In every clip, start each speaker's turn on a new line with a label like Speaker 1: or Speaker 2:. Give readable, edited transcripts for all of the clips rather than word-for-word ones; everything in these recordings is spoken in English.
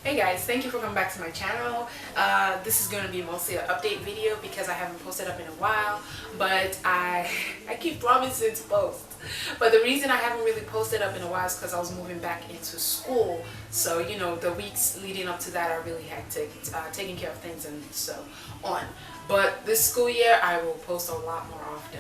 Speaker 1: Hey guys, thank you for coming back to my channel. This is going to be mostly an update video because I haven't posted up in a while, but I keep promising to post. But the reason I haven't really posted up in a while is because I was moving back into school. So, you know, the weeks leading up to that are really hectic, taking care of things and so on. But this school year, I will post a lot more often.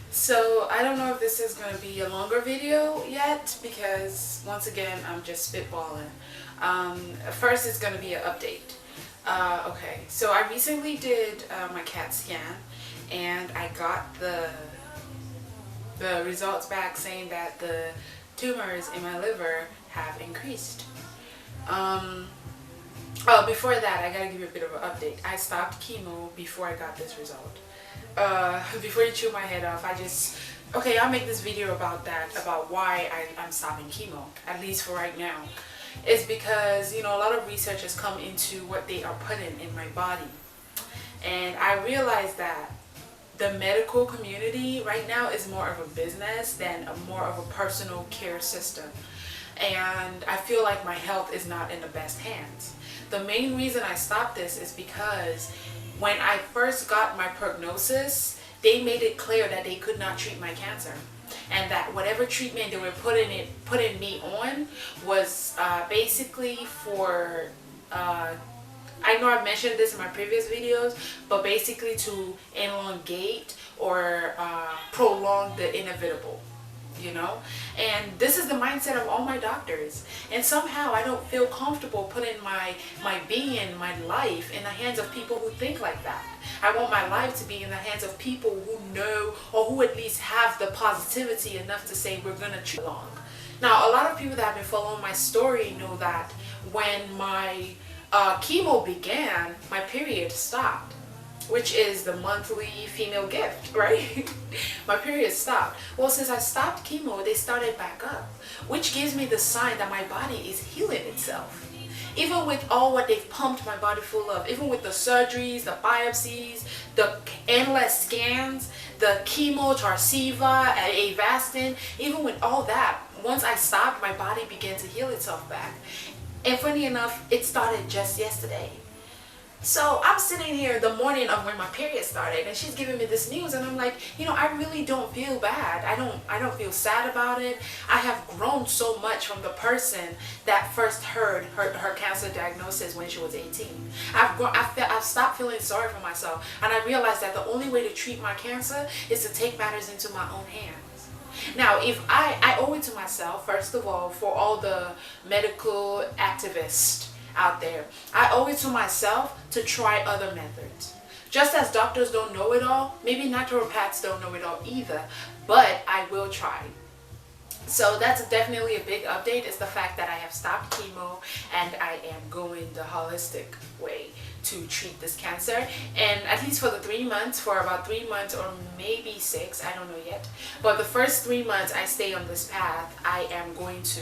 Speaker 1: So I don't know if this is going to be a longer video yet because once again I'm just spitballing. First it's going to be an update. Okay, so I recently did my CAT scan and I got the results back saying that the tumors in my liver have increased. Before that I gotta give you a bit of an update. I stopped chemo before I got this result. Before you chew my head off, I'll make this video about that, about why I'm stopping chemo, at least for right now. It's because, you know, a lot of research has come into what they are putting in my body. And I realized that the medical community right now is more of a business than more of a personal care system. And I feel like my health is not in the best hands. The main reason I stopped this is because when I first got my prognosis, they made it clear that they could not treat my cancer, and that whatever treatment they were putting me on was basically for I know I've mentioned this in my previous videos, but basically to elongate or prolong the inevitable. You know, and this is the mindset of all my doctors, and somehow I don't feel comfortable putting my being, my life in the hands of people who think like that. I want my life to be in the hands of people who know, or who at least have the positivity enough to say we're gonna treat along. Now, a lot of people that have been following my story know that when my chemo began, my period stopped, which is the monthly female gift, right? My period stopped. Well, since I stopped chemo, they started back up, which gives me the sign that my body is healing itself. Even with all what they've pumped my body full of, even with the surgeries, the biopsies, the endless scans, the chemo, Tarceva, Avastin, even with all that, once I stopped, my body began to heal itself back. And funny enough, it started just yesterday. So I'm sitting here the morning of when my period started, and she's giving me this news, and I'm like, you know, I really don't feel bad. I don't feel sad about it. I have grown so much from the person that first heard her cancer diagnosis when she was 18. I've stopped feeling sorry for myself, and I realized that the only way to treat my cancer is to take matters into my own hands. Now, if I owe it to myself, first of all, for all the medical activists out there, I owe it to myself to try other methods. Just as doctors don't know it all, maybe naturopaths don't know it all either, but I will try. So that's definitely a big update, is the fact that I have stopped chemo and I am going the holistic way to treat this cancer. And at least for the 3 months, for about 3 months or maybe 6, I don't know yet, but the first 3 months I stay on this path, I am going to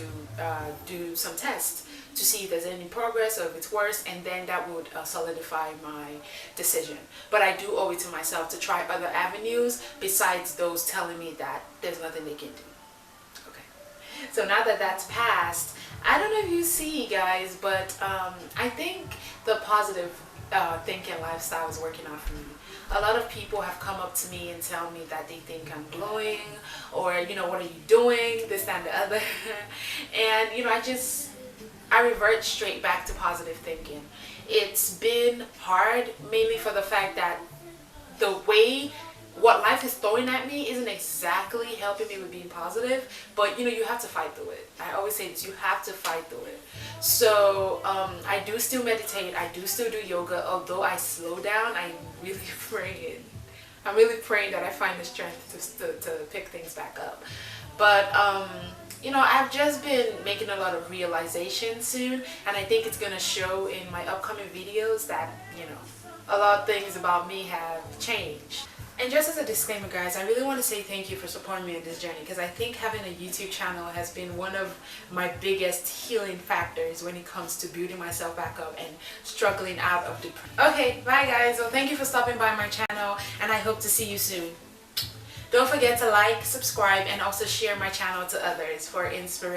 Speaker 1: do some tests to see if there's any progress or if it's worse, and then that would solidify my decision. But I do owe it to myself to try other avenues besides those telling me that there's nothing they can do. Okay, so now that that's passed, I don't know if you see, guys, but I think the positive thinking lifestyle is working out for me. A lot of people have come up to me and tell me that they think I'm glowing, or, you know, what are you doing, this, that, and the other. And, you know, I revert straight back to positive thinking. It's been hard, mainly for the fact that the way what life is throwing at me isn't exactly helping me with being positive, but, you know, you have to fight through it. I always say this, you have to fight through it. So I do still meditate, I do still do yoga, although I slow down. I'm really praying that I find the strength to pick things back up. But you know, I've just been making a lot of realizations soon, and I think it's gonna show in my upcoming videos that, you know, a lot of things about me have changed. And just as a disclaimer, guys, I really want to say thank you for supporting me in this journey, because I think having a YouTube channel has been one of my biggest healing factors when it comes to building myself back up and struggling out of depression. Okay, bye guys. Well, thank you for stopping by my channel, and I hope to see you soon. Don't forget to like, subscribe, and also share my channel to others for inspiration.